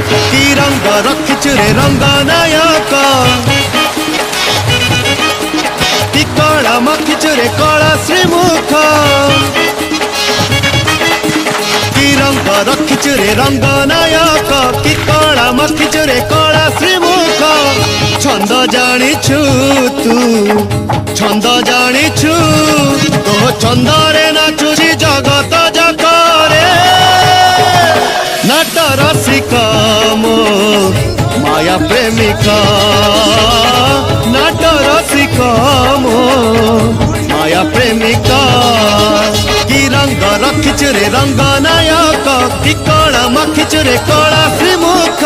कि रंग रखिछु रे रंग नायक कि कला माखिछु रे कला श्रीमुख कि रंग रखिछु रे रंग नायक कि कला माखिछु रे कला श्रीमुख छंद जानिछु तू छंद जानिछु तो छंदरे नाचुची जगत जकरे नाट रसिका मो माया प्रेमिका नाट रसिका मो माया प्रेमिका कि रंग रखिछु रे रंग नायक कि कला माखिछु रे कला श्रीमुख।